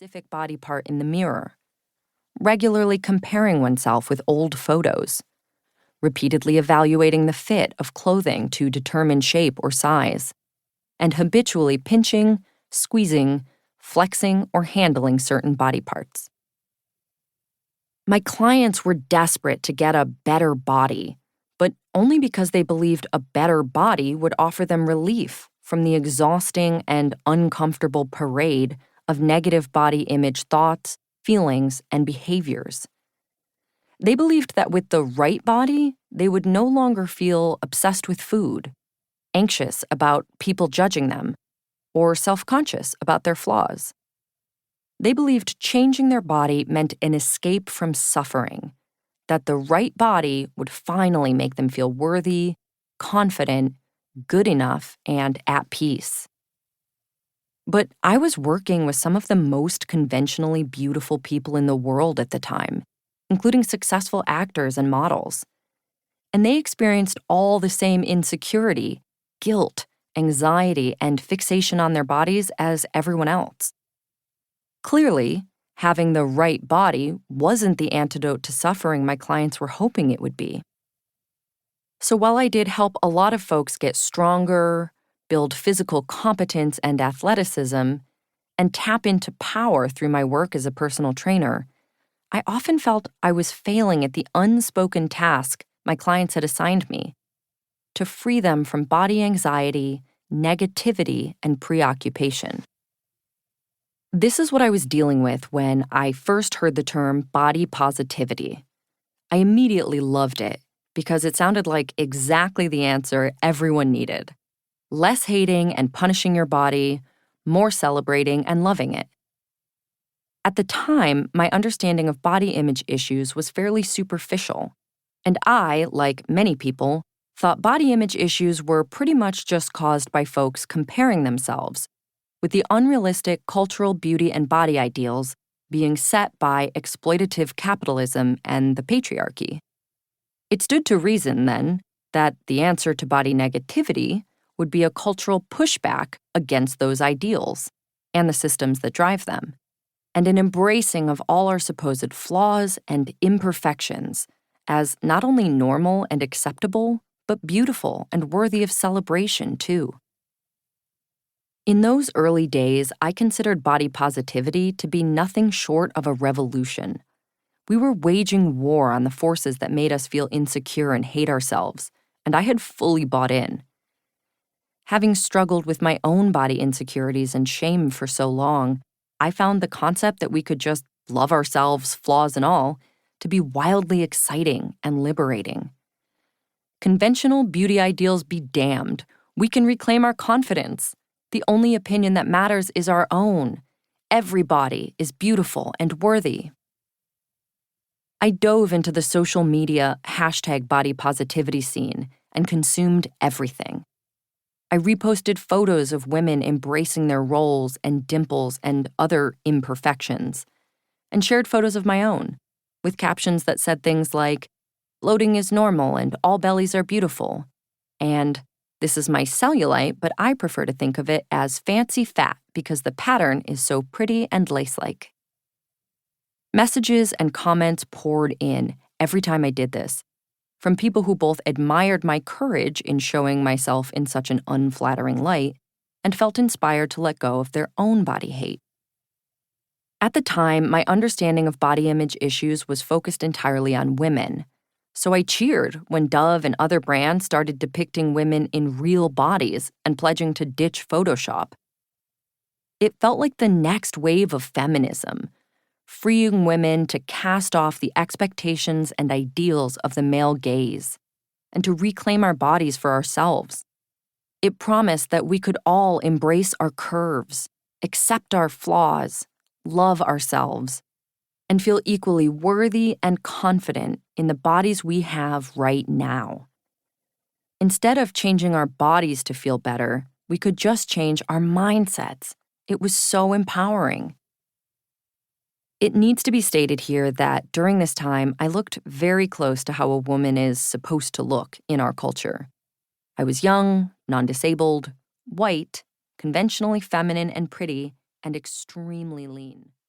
specific body part in the mirror, regularly comparing oneself with old photos, repeatedly evaluating the fit of clothing to determine shape or size, and habitually pinching, squeezing, flexing, or handling certain body parts. My clients were desperate to get a better body, but only because they believed a better body would offer them relief from the exhausting and uncomfortable parade of negative body image thoughts, feelings, and behaviors. They believed that with the right body, they would no longer feel obsessed with food, anxious about people judging them, or self-conscious about their flaws. They believed changing their body meant an escape from suffering, that the right body would finally make them feel worthy, confident, good enough, and at peace. But I was working with some of the most conventionally beautiful people in the world at the time, including successful actors and models. And they experienced all the same insecurity, guilt, anxiety, and fixation on their bodies as everyone else. Clearly, having the right body wasn't the antidote to suffering my clients were hoping it would be. So while I did help a lot of folks get stronger, build physical competence and athleticism, and tap into power through my work as a personal trainer, I often felt I was failing at the unspoken task my clients had assigned me: to free them from body anxiety, negativity, and preoccupation. This is what I was dealing with when I first heard the term body positivity. I immediately loved it because it sounded like exactly the answer everyone needed: less hating and punishing your body, more celebrating and loving it. At the time, my understanding of body image issues was fairly superficial, and I, like many people, thought body image issues were pretty much just caused by folks comparing themselves, with the unrealistic cultural beauty and body ideals being set by exploitative capitalism and the patriarchy. It stood to reason, then, that the answer to body negativity would be a cultural pushback against those ideals and the systems that drive them, and an embracing of all our supposed flaws and imperfections as not only normal and acceptable, but beautiful and worthy of celebration, too. In those early days, I considered body positivity to be nothing short of a revolution. We were waging war on the forces that made us feel insecure and hate ourselves, and I had fully bought in. Having struggled with my own body insecurities and shame for so long, I found the concept that we could just love ourselves, flaws and all, to be wildly exciting and liberating. Conventional beauty ideals be damned. We can reclaim our confidence. The only opinion that matters is our own. Every body is beautiful and worthy. I dove into the social media #body positivity scene and consumed everything. I reposted photos of women embracing their roles and dimples and other imperfections, and shared photos of my own, with captions that said things like, "Bloating is normal and all bellies are beautiful," and "This is my cellulite, but I prefer to think of it as fancy fat because the pattern is so pretty and lace-like." Messages and comments poured in every time I did this, from people who both admired my courage in showing myself in such an unflattering light and felt inspired to let go of their own body hate. At the time, my understanding of body image issues was focused entirely on women, so I cheered when Dove and other brands started depicting women in real bodies and pledging to ditch Photoshop. It felt like the next wave of feminism, freeing women to cast off the expectations and ideals of the male gaze, and to reclaim our bodies for ourselves. It promised that we could all embrace our curves, accept our flaws, love ourselves, and feel equally worthy and confident in the bodies we have right now. Instead of changing our bodies to feel better, we could just change our mindsets. It was so empowering. It needs to be stated here that during this time, I looked very close to how a woman is supposed to look in our culture. I was young, non-disabled, white, conventionally feminine and pretty, and extremely lean.